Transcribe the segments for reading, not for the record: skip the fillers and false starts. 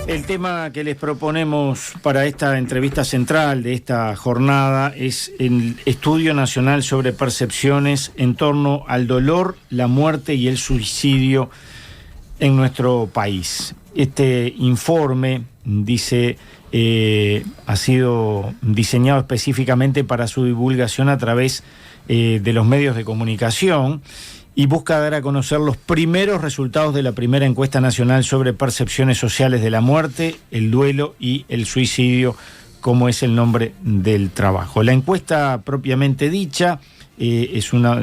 El tema que les proponemos para esta entrevista central de esta jornada es el Estudio Nacional sobre Percepciones en torno al dolor, la muerte y el suicidio en nuestro país. Este informe, dice, ha sido diseñado específicamente para su divulgación a través de los medios de comunicación y busca dar a conocer los primeros resultados de la primera encuesta nacional sobre percepciones sociales de la muerte, el duelo y el suicidio, como es el nombre del trabajo. La encuesta propiamente dicha es una,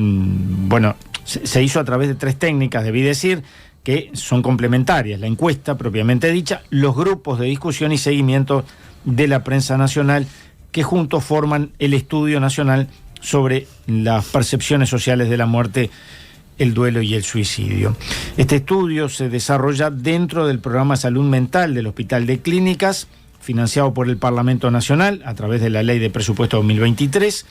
se hizo a través de 3 técnicas, debí decir, que son complementarias. La encuesta propiamente dicha, los grupos de discusión y seguimiento de la prensa nacional, que juntos forman el Estudio Nacional sobre las percepciones sociales de la muerte, el duelo y el suicidio. Este estudio se desarrolla dentro del programa Salud Mental del Hospital de Clínicas, financiado por el Parlamento Nacional a través de la Ley de Presupuesto 2023.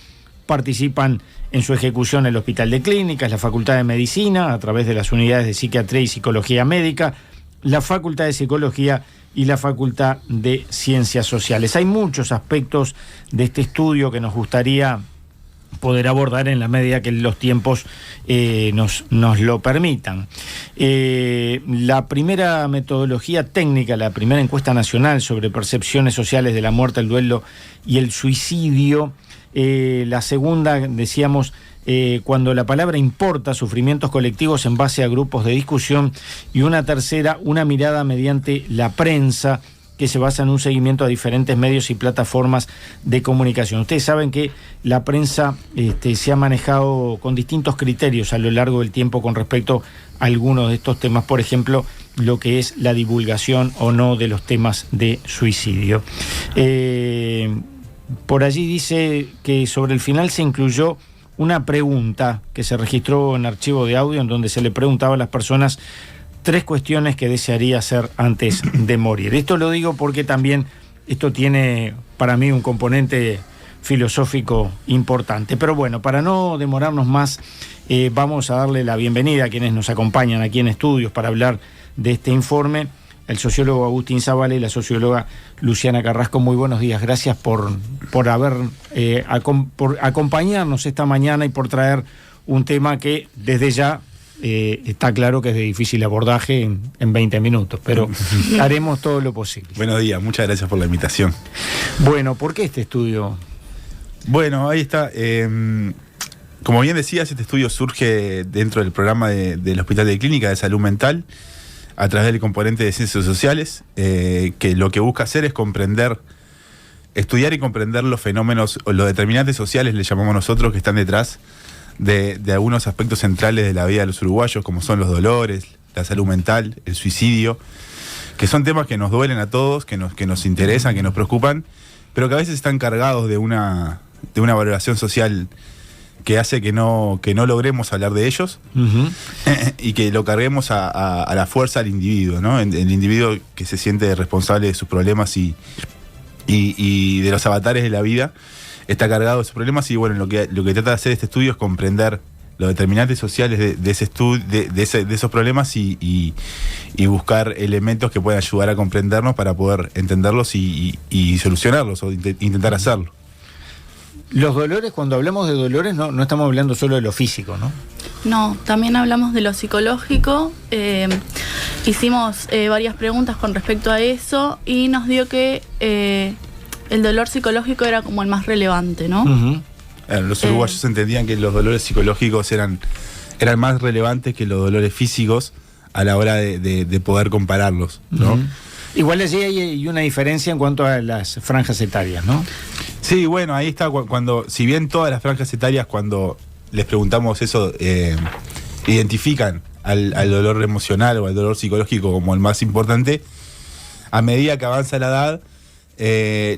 Participan en su ejecución el Hospital de Clínicas, la Facultad de Medicina, a través de las unidades de Psiquiatría y Psicología Médica, la Facultad de Psicología y la Facultad de Ciencias Sociales. Hay muchos aspectos de este estudio que nos gustaría poder abordar en la medida que los tiempos nos lo permitan. La primera metodología técnica, la primera encuesta nacional sobre percepciones sociales de la muerte, el duelo y el suicidio. La segunda, decíamos, cuando la palabra importa, sufrimientos colectivos en base a grupos de discusión. Y una tercera, una mirada mediante la prensa, que se basa en un seguimiento a diferentes medios y plataformas de comunicación. Ustedes saben que la prensa se ha manejado con distintos criterios a lo largo del tiempo con respecto a algunos de estos temas, por ejemplo, lo que es la divulgación o no de los temas de suicidio. Por allí dice que sobre el final se incluyó una pregunta que se registró en archivo de audio en donde se le preguntaba a las personas 3 cuestiones que desearía hacer antes de morir. Esto lo digo porque también esto tiene para mí un componente filosófico importante. Pero bueno, para no demorarnos más, vamos a darle la bienvenida a quienes nos acompañan aquí en estudios para hablar de este informe. El sociólogo Agustín Zavala y la socióloga Luciana Carrasco. Muy buenos días, gracias por acompañarnos esta mañana y por traer un tema que desde ya está claro que es de difícil abordaje en 20 minutos, pero haremos todo lo posible. Buenos días, muchas gracias por la invitación. Bueno, ¿por qué este estudio? Bueno, ahí está. Como bien decías, este estudio surge dentro del programa del Hospital de Clínicas de Salud Mental, a través del componente de Ciencias Sociales, que lo que busca hacer es estudiar y comprender los fenómenos, o los determinantes sociales, le llamamos nosotros, que están detrás de algunos aspectos centrales de la vida de los uruguayos, como son los dolores, la salud mental, el suicidio, que son temas que nos duelen a todos, que nos interesan, que nos preocupan, pero que a veces están cargados de una valoración social que hace que no logremos hablar de ellos. Uh-huh. Y que lo carguemos a la fuerza al individuo, ¿no? El individuo que se siente responsable de sus problemas y de los avatares de la vida, está cargado de sus problemas. Y bueno, lo que trata de hacer este estudio es comprender los determinantes sociales de esos problemas y buscar elementos que puedan ayudar a comprendernos para poder entenderlos y solucionarlos o intentar hacerlo. Los dolores, cuando hablamos de dolores, no estamos hablando solo de lo físico, ¿no? No, también hablamos de lo psicológico. Hicimos varias preguntas con respecto a eso y nos dio que el dolor psicológico era como el más relevante, ¿no? Uh-huh. Los uruguayos entendían que los dolores psicológicos eran más relevantes que los dolores físicos a la hora de poder compararlos, ¿no? Uh-huh. Igual allí hay una diferencia en cuanto a las franjas etarias, ¿no? Sí, bueno, ahí está cuando, si bien todas las franjas etarias, cuando les preguntamos eso, identifican al dolor emocional o al dolor psicológico como el más importante, a medida que avanza la edad,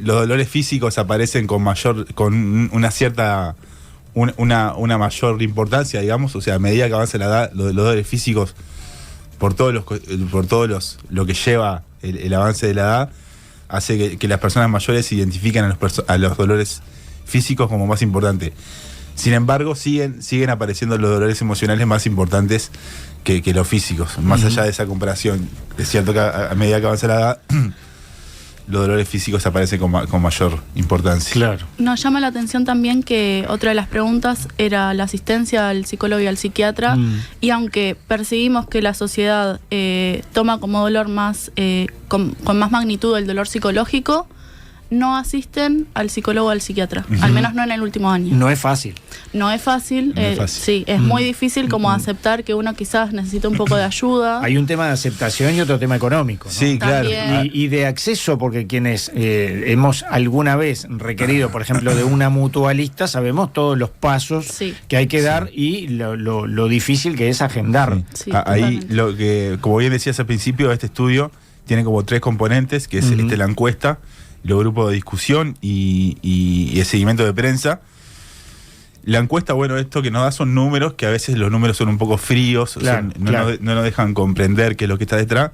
los dolores físicos aparecen con una cierta, una mayor importancia, digamos. O sea, a medida que avanza la edad, los dolores físicos, por todos lo que lleva el avance de la edad, hace que las personas mayores identifiquen a los dolores físicos como más importante. Sin embargo, siguen apareciendo los dolores emocionales más importantes que los físicos, más allá de esa comparación. Es cierto que a medida que avanza la edad, los dolores físicos aparecen con mayor importancia. Claro. Nos llama la atención también que otra de las preguntas era la asistencia al psicólogo y al psiquiatra, y aunque percibimos que la sociedad toma como dolor más con más magnitud el dolor psicológico, no asisten al psicólogo o al psiquiatra, al menos no en el último año. No es fácil. No es fácil, sí, es muy difícil como aceptar que uno quizás necesita un poco de ayuda. Hay un tema de aceptación y otro tema económico, ¿no? Sí, claro. Y de acceso, porque quienes hemos alguna vez requerido, por ejemplo, de una mutualista, sabemos todos los pasos que hay que dar y lo difícil que es agendar. Sí, ahí, como bien decías al principio, este estudio tiene como 3 componentes, que es la encuesta, los grupos de discusión y el seguimiento de prensa. La encuesta, bueno, esto que nos da son números, que a veces los números son un poco fríos, claro, no nos dejan comprender qué es lo que está detrás.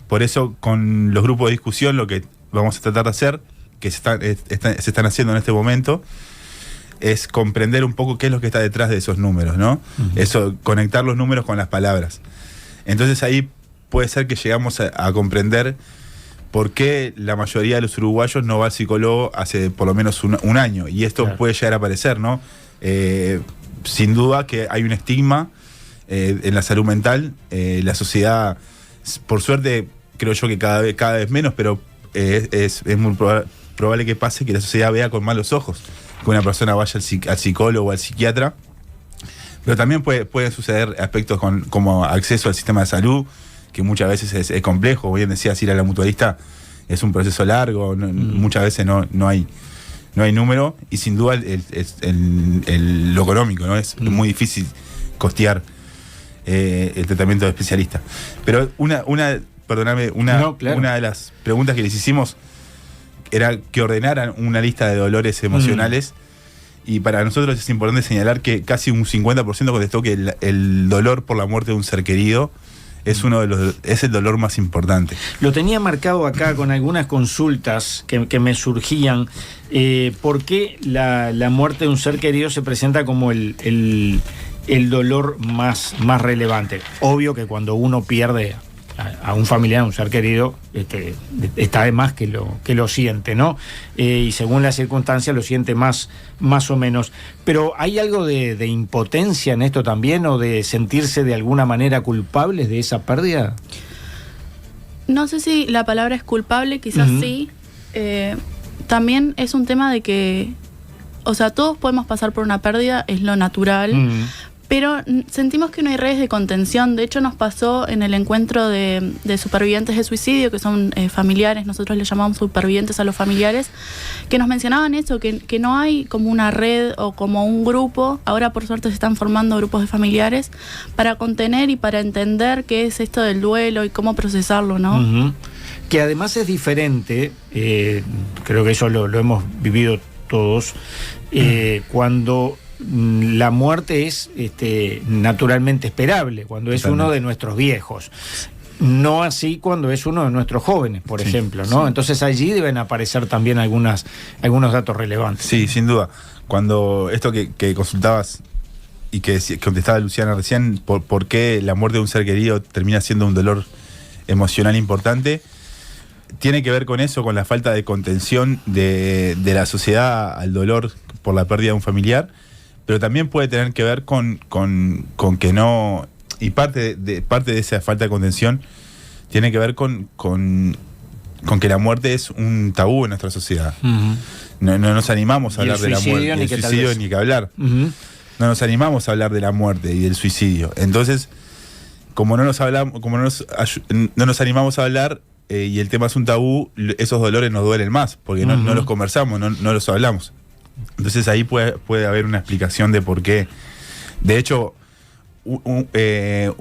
Por eso, con los grupos de discusión, lo que vamos a tratar de hacer, que se están haciendo en este momento, es comprender un poco qué es lo que está detrás de esos números, ¿no? Eso, conectar los números con las palabras. Entonces ahí puede ser que llegamos a comprender por qué la mayoría de los uruguayos no va al psicólogo hace por lo menos un año. Y esto puede llegar a aparecer, ¿no? Sin duda que hay un estigma en la salud mental. La sociedad, por suerte, creo yo que cada vez menos, pero es muy probable que pase que la sociedad vea con malos ojos que una persona vaya al psicólogo o al psiquiatra. Pero también pueden suceder aspectos como acceso al sistema de salud, que muchas veces es complejo. Como bien decías, ir a la mutualista es un proceso largo, muchas veces no hay número, y sin duda lo económico, ¿no? Es muy difícil costear el tratamiento de especialista. Pero una de las preguntas que les hicimos era que ordenaran una lista de dolores emocionales, y para nosotros es importante señalar que casi un 50% contestó que el dolor por la muerte de un ser querido es el dolor más importante. Lo tenía marcado acá con algunas consultas que me surgían. ¿Por qué la muerte de un ser querido se presenta como el dolor más relevante? Obvio que cuando uno pierde a un familiar, a un ser querido, está de más que lo siente, ¿no? Y según las circunstancias lo siente más o menos. Pero ¿hay algo de impotencia en esto también, o de sentirse de alguna manera culpables de esa pérdida? No sé si la palabra es culpable, quizás sí. También es un tema de que, o sea, todos podemos pasar por una pérdida, es lo natural. Pero sentimos que no hay redes de contención. De hecho, nos pasó en el encuentro de supervivientes de suicidio, que son familiares, nosotros les llamamos supervivientes a los familiares, que nos mencionaban eso, que no hay como una red o como un grupo. Ahora, por suerte, se están formando grupos de familiares para contener y para entender qué es esto del duelo y cómo procesarlo, ¿no? Que además es diferente, creo que eso lo hemos vivido todos, cuando la muerte es naturalmente esperable, cuando es uno de nuestros viejos. No así cuando es uno de nuestros jóvenes, por ejemplo, ¿no? Entonces allí deben aparecer también algunos datos relevantes. Sí, sin duda. Cuando esto que consultabas y que contestaba Luciana recién, por qué la muerte de un ser querido termina siendo un dolor emocional importante, tiene que ver con eso, con la falta de contención de la sociedad al dolor por la pérdida de un familiar. Pero también puede tener que ver con que no... Y parte de esa falta de contención tiene que ver con que la muerte es un tabú en nuestra sociedad. No nos animamos a hablar de la muerte. El suicidio ni que hablar. No nos animamos a hablar de la muerte y del suicidio. Entonces, como no nos animamos a hablar, y el tema es un tabú, esos dolores nos duelen más, porque no los conversamos, no los hablamos. Entonces ahí puede haber una explicación de por qué. De hecho, la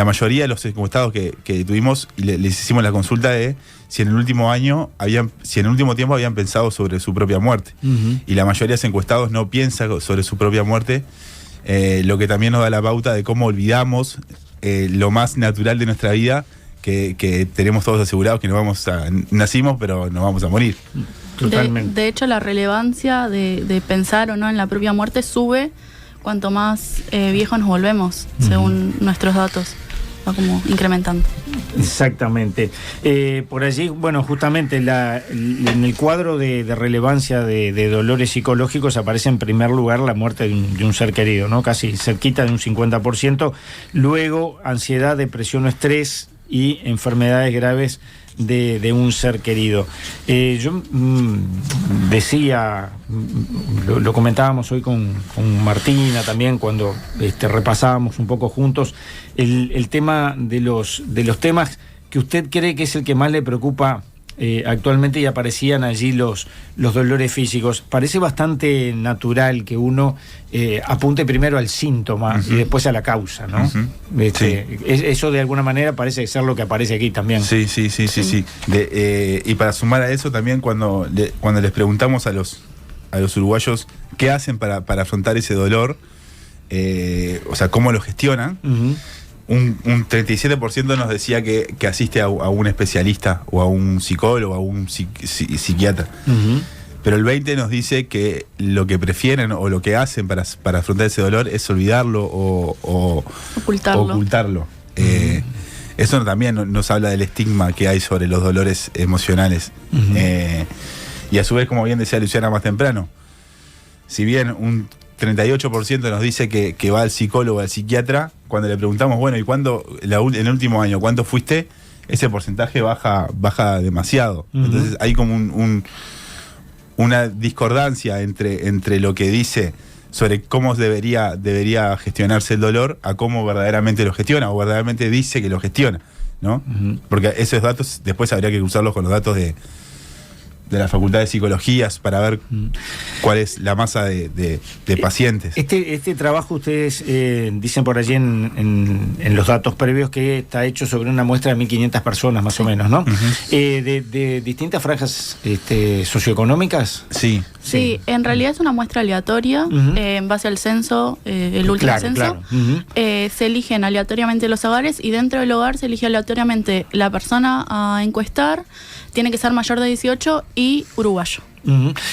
mayoría de los encuestados que tuvimos, les hicimos la consulta de si en el último tiempo habían pensado sobre su propia muerte. Y la mayoría de los encuestados no piensa sobre su propia muerte, lo que también nos da la pauta de cómo olvidamos lo más natural de nuestra vida, que tenemos todos asegurados, que nacimos, pero nos vamos a morir. Totalmente. De hecho, la relevancia de pensar o no en la propia muerte sube cuanto más viejos nos volvemos, según nuestros datos. va como incrementando. Exactamente. Por allí, bueno, justamente en el cuadro de relevancia de dolores psicológicos aparece en primer lugar la muerte de un ser querido, ¿no? Casi cerquita de un 50%. Luego, ansiedad, depresión o estrés y enfermedades graves de un ser querido. Yo decía, lo comentábamos hoy con Martina también cuando repasábamos un poco juntos el tema de los temas que usted cree que es el que más le preocupa actualmente, y aparecían allí los dolores físicos. Parece bastante natural que uno apunte primero al síntoma y después a la causa, ¿no? Sí. Eso de alguna manera parece ser lo que aparece aquí también. Sí. Y para sumar a eso también, cuando les preguntamos a los uruguayos qué hacen para afrontar ese dolor, o sea, cómo lo gestionan, un 37% nos decía que asiste a un especialista o a un psicólogo, a un psiquiatra. Pero el 20% nos dice que lo que prefieren o lo que hacen para afrontar ese dolor es olvidarlo o ocultarlo. Eso también nos habla del estigma que hay sobre los dolores emocionales. Y a su vez, como bien decía Luciana más temprano, si bien un 38% nos dice que va al psicólogo, al psiquiatra, cuando le preguntamos, bueno, ¿y cuándo, en el último año, cuándo fuiste? Ese porcentaje baja demasiado. Entonces hay como una discordancia entre lo que dice sobre cómo debería gestionarse el dolor a cómo verdaderamente lo gestiona o verdaderamente dice que lo gestiona, ¿no? Porque esos datos después habría que cruzarlos con los datos de la Facultad de Psicología para ver cuál es la masa de pacientes. Este trabajo ustedes dicen por allí en los datos previos que está hecho sobre una muestra de 1.500 personas más o menos, ¿no? De distintas franjas socioeconómicas. Sí, en realidad es una muestra aleatoria en base al censo, el último censo. Se eligen aleatoriamente los hogares y dentro del hogar se elige aleatoriamente la persona a encuestar. Tiene que ser mayor de 18 y uruguayo.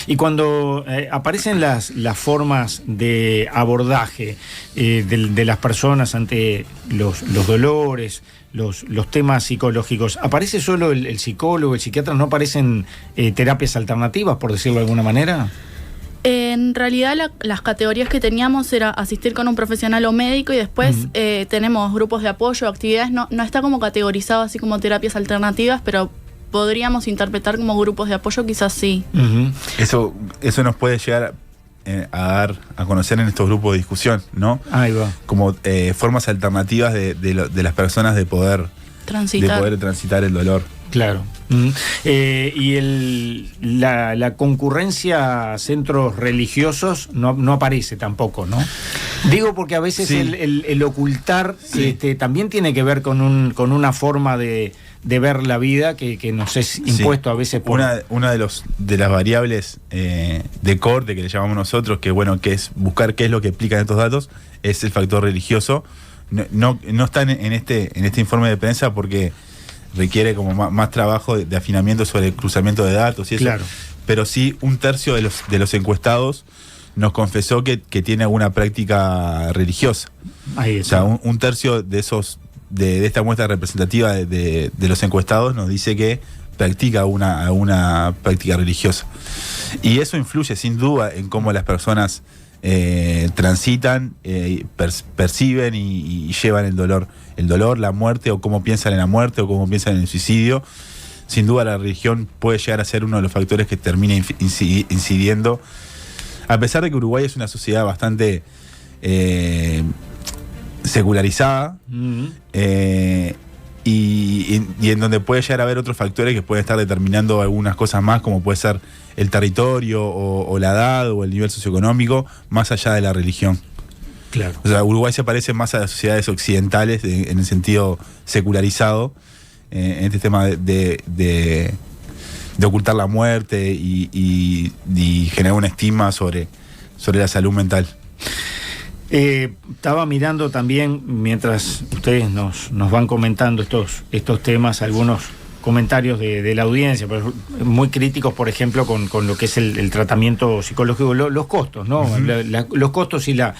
Y cuando aparecen las formas de abordaje de las personas ante los dolores, los temas psicológicos, ¿aparece solo el psicólogo, el psiquiatra? ¿No aparecen terapias alternativas, por decirlo de alguna manera? En realidad las categorías que teníamos era asistir con un profesional o médico y después tenemos grupos de apoyo, actividades. No está como categorizado así como terapias alternativas, pero podríamos interpretar como grupos de apoyo, quizás sí. Eso nos puede llegar a conocer en estos grupos de discusión, ¿no? Ahí va. Como formas alternativas de las personas de poder transitar el dolor. Claro. Y la concurrencia a centros religiosos no aparece tampoco, ¿no? Digo porque a veces el ocultar también tiene que ver con una forma de ver la vida que nos es impuesto a veces por... Una de las variables de corte que le llamamos nosotros, que es buscar qué es lo que explican estos datos, es el factor religioso. No está en este informe de prensa porque requiere como más trabajo de afinamiento sobre el cruzamiento de datos y eso. Claro. Pero sí, 1/3 de los encuestados nos confesó que tiene alguna práctica religiosa. Ahí es. O sea, 1/3 de esos de esta muestra representativa de los encuestados nos dice que practica una práctica religiosa. Y eso influye sin duda en cómo las personas transitan, perciben y llevan el dolor, la muerte, o cómo piensan en la muerte, o cómo piensan en el suicidio. Sin duda la religión puede llegar a ser uno de los factores que termina incidiendo, a pesar de que Uruguay es una sociedad bastante secularizada, y en donde puede llegar a haber otros factores que pueden estar determinando algunas cosas más, como puede ser el territorio o la edad o el nivel socioeconómico, más allá de la religión. Claro. O sea, Uruguay se parece más a las sociedades occidentales en el sentido secularizado, en este tema de ocultar la muerte y generar una estima sobre la salud mental. Estaba mirando también, mientras ustedes nos van comentando estos temas, algunos comentarios de la audiencia, muy críticos, por ejemplo, con lo que es el tratamiento psicológico, los costos, ¿no? Los costos y la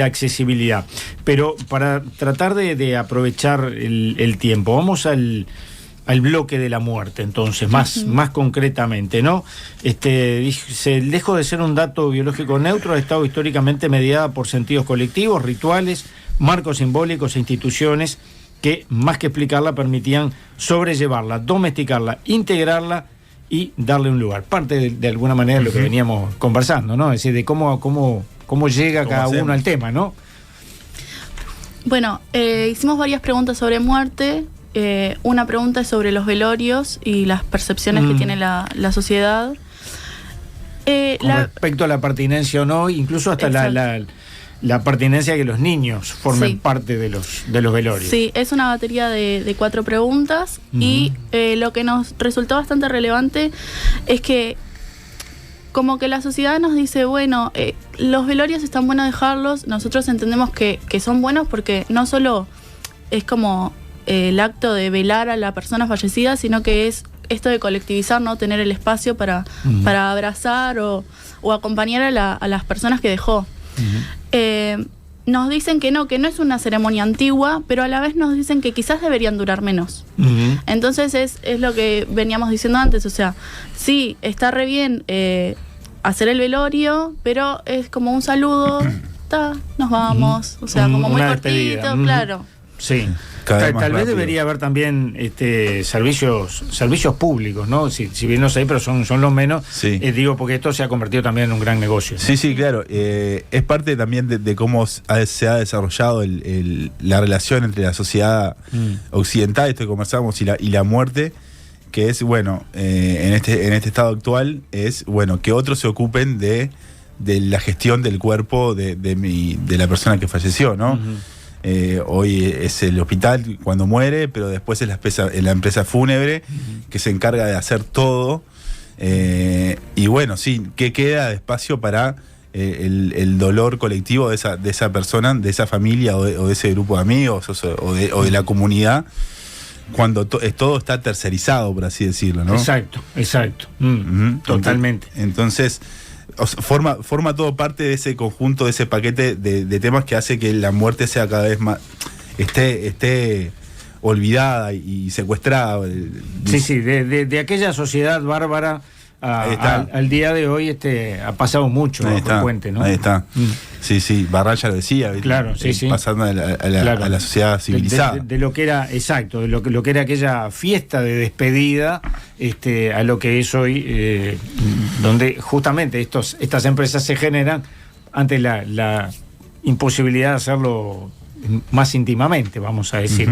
accesibilidad. Pero para tratar de aprovechar el tiempo, vamos al bloque de la muerte, entonces, más concretamente, ¿no? Dice, lejos de ser un dato biológico neutro, ha estado históricamente mediada por sentidos colectivos, rituales, marcos simbólicos e instituciones que, más que explicarla, permitían sobrellevarla, domesticarla, integrarla y darle un lugar. Parte de alguna manera de lo que veníamos conversando, ¿no? Es decir, de cómo llega cada uno al tema, ¿no? Bueno, hicimos varias preguntas sobre muerte. Una pregunta es sobre los velorios y las percepciones que tiene la sociedad. Con respecto a la pertinencia o no, incluso hasta la pertinencia de que los niños formen parte de los velorios. Sí, es una batería de 4 preguntas y lo que nos resultó bastante relevante es que como que la sociedad nos dice, bueno, los velorios están buenos dejarlos, nosotros entendemos que son buenos porque no solo es como el acto de velar a la persona fallecida, sino que es esto de colectivizar, ¿no? Tener el espacio para abrazar o acompañar a las personas que dejó. Nos dicen que no es una ceremonia antigua, pero a la vez nos dicen que quizás deberían durar menos. Entonces es lo que veníamos diciendo antes, o sea, sí, está re bien hacer el velorio, pero es como un saludo, nos vamos, o sea, como muy cortito, claro. Sí. Tal vez debería haber también servicios públicos, ¿no? Si bien no sé, pero son los menos. Sí. Digo, porque esto se ha convertido también en un gran negocio, ¿no? Sí, claro. Es parte también de cómo se ha desarrollado la relación entre la sociedad occidental, esto que conversamos, y la muerte, que es, bueno, en este estado actual, es, bueno, que otros se ocupen de la gestión del cuerpo de la persona que falleció, ¿no? Hoy es el hospital cuando muere, pero después es la empresa fúnebre que se encarga de hacer todo. Y bueno, sí, ¿qué queda de espacio para el dolor colectivo de esa persona, de esa familia o de ese grupo de amigos o de la comunidad, cuando todo está tercerizado, por así decirlo, ¿no? Exacto. Totalmente. Entonces, forma todo parte de ese conjunto, de ese paquete de temas que hace que la muerte sea cada vez más esté olvidada y secuestrada. Sí, de aquella sociedad bárbara al día de hoy ha pasado mucho bajo el puente, ¿no? Ahí está. Sí, Barral ya lo decía. Claro, sí. Pasando a la sociedad civilizada. De lo que era, exacto, de lo que era aquella fiesta de despedida, a lo que es hoy, donde justamente estas empresas se generan ante la imposibilidad de hacerlo más íntimamente, vamos a decir.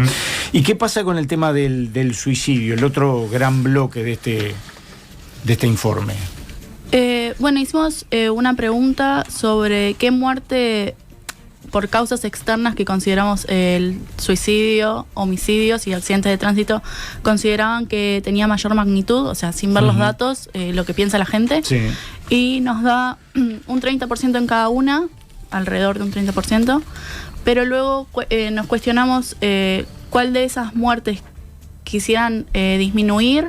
¿Y qué pasa con el tema del suicidio, el otro gran bloque de este informe? Bueno, hicimos una pregunta sobre qué muerte por causas externas que consideramos el suicidio, homicidios y accidentes de tránsito consideraban que tenía mayor magnitud, o sea, sin ver los datos, lo que piensa la gente. Sí. Y nos da un 30% en cada una, alrededor de un 30%, pero luego nos cuestionamos cuál de esas muertes quisieran disminuir,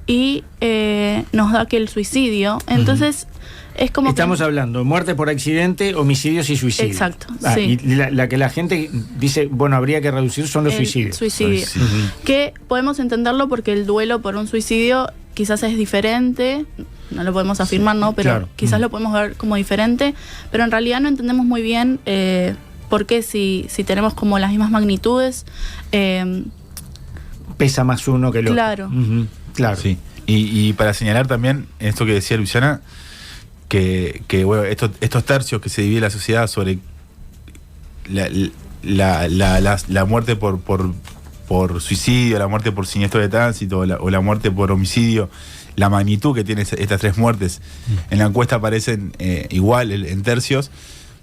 y nos da que el suicidio, entonces es como estamos hablando de muerte por accidente, homicidios y suicidios. Exacto, sí. Y la que la gente dice, bueno, habría que reducir son los suicidios. Que podemos entenderlo porque el duelo por un suicidio quizás es diferente, no lo podemos afirmar, ¿no? Pero quizás lo podemos ver como diferente, pero en realidad no entendemos muy bien por qué si tenemos como las mismas magnitudes. Pesa más uno que el otro. Claro. Claro. Sí. Y para señalar también esto que decía Luciana, que bueno, estos tercios que se divide la sociedad sobre la muerte por suicidio, la muerte por siniestro de tránsito o la muerte por homicidio, la magnitud que tienen estas 3 muertes, en la encuesta aparecen igual en tercios,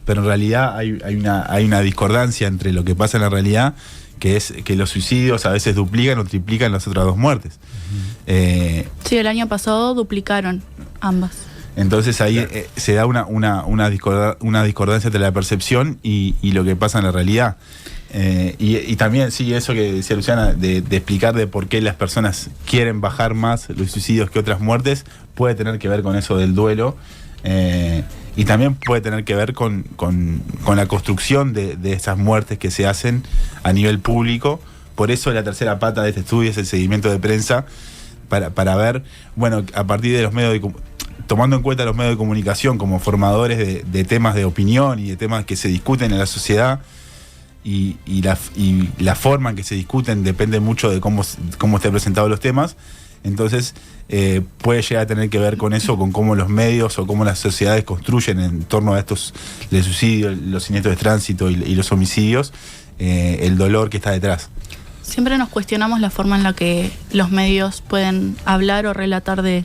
pero en realidad hay una discordancia entre lo que pasa en la realidad, que es que los suicidios a veces duplican o triplican las otras 2 muertes. Sí, el año pasado duplicaron ambas. Entonces ahí se da una discordancia entre la percepción y lo que pasa en la realidad. Y también, sí, eso que decía Luciana, de explicar de por qué las personas quieren bajar más los suicidios que otras muertes, puede tener que ver con eso del duelo. Y también puede tener que ver con la construcción de esas muertes que se hacen a nivel público. Por eso la tercera pata de este estudio es el seguimiento de prensa, para ver, bueno, a partir de los medios tomando en cuenta los medios de comunicación como formadores de temas de opinión y de temas que se discuten en la sociedad, y la forma en que se discuten depende mucho de cómo estén presentados los temas. Entonces puede llegar a tener que ver con eso, con cómo los medios o cómo las sociedades construyen en torno a estos de suicidio, los siniestros de tránsito y los homicidios, el dolor que está detrás. Siempre nos cuestionamos la forma en la que los medios pueden hablar o relatar de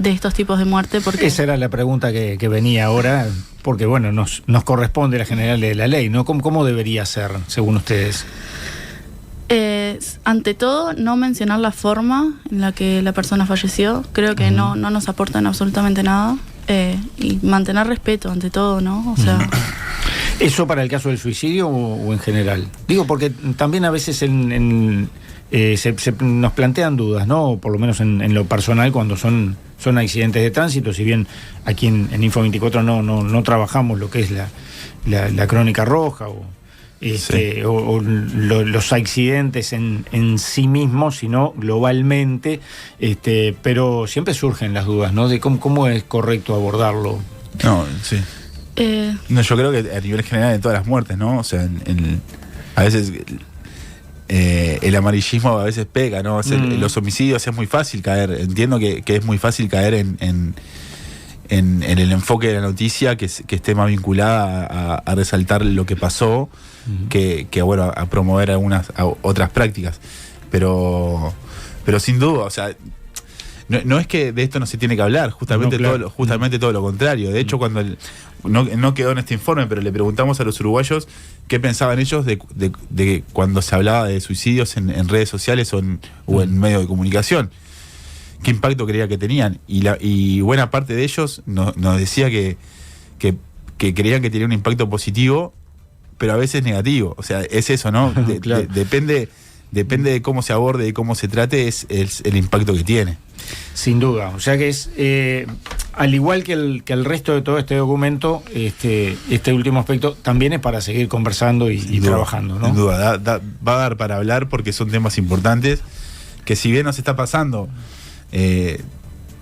estos tipos de muerte, porque esa era la pregunta que venía ahora, porque bueno, nos corresponde la general de la ley, ¿no? ¿Cómo debería ser, según ustedes? Ante todo, no mencionar la forma en la que la persona falleció. Creo que no nos aportan absolutamente nada. Y mantener respeto ante todo, ¿no? O sea... ¿Eso para el caso del suicidio o en general? Digo, porque también a veces se nos plantean dudas, ¿no? Por lo menos en lo personal, cuando son accidentes de tránsito. Si bien aquí en Info24 no trabajamos lo que es la crónica roja o los accidentes en sí mismos, sino globalmente, pero siempre surgen las dudas, ¿no? De cómo es correcto abordarlo. No, sí. No, yo creo que a nivel general de todas las muertes, ¿no? O sea, a veces el amarillismo a veces pega, ¿no? Los homicidios es muy fácil caer. Entiendo que es muy fácil caer en el enfoque de la noticia que esté más vinculada a resaltar lo que pasó, que bueno, a promover a otras prácticas. Pero sin duda, o sea, no es que de esto no se tiene que hablar, justamente, no, claro. Justamente todo lo contrario. De hecho, cuando no quedó en este informe, pero le preguntamos a los uruguayos qué pensaban ellos de cuando se hablaba de suicidios en redes sociales o en medios de comunicación, qué impacto creía que tenían, y buena parte de ellos nos decía que creían que tenía un impacto positivo, pero a veces negativo. O sea, es eso, ¿no? Claro. Depende de cómo se aborde y cómo se trate, es el impacto que tiene. Sin duda, o sea que es, al igual que el resto de todo este documento, este último aspecto también es para seguir conversando y trabajando, ¿no? Sin duda, va a dar para hablar, porque son temas importantes, que si bien nos está pasando,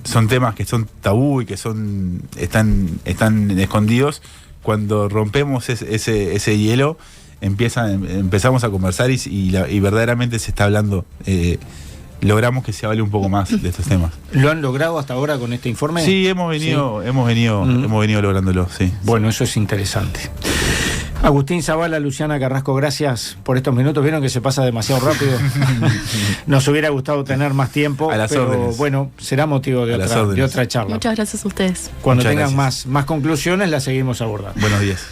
son temas que son tabú y que están escondidos. Cuando rompemos ese hielo, empezamos a conversar y verdaderamente se está hablando. Logramos que se hable un poco más de estos temas. ¿Lo han logrado hasta ahora con este informe? Sí, hemos venido lográndolo, sí. Bueno, eso es interesante. Agustín Zavala, Luciana Carrasco, gracias por estos minutos. Vieron que se pasa demasiado rápido. Nos hubiera gustado tener más tiempo, pero órdenes. Bueno, será motivo de otra charla. Muchas gracias a ustedes. Cuando tengan más conclusiones, las seguimos abordando. Buenos días.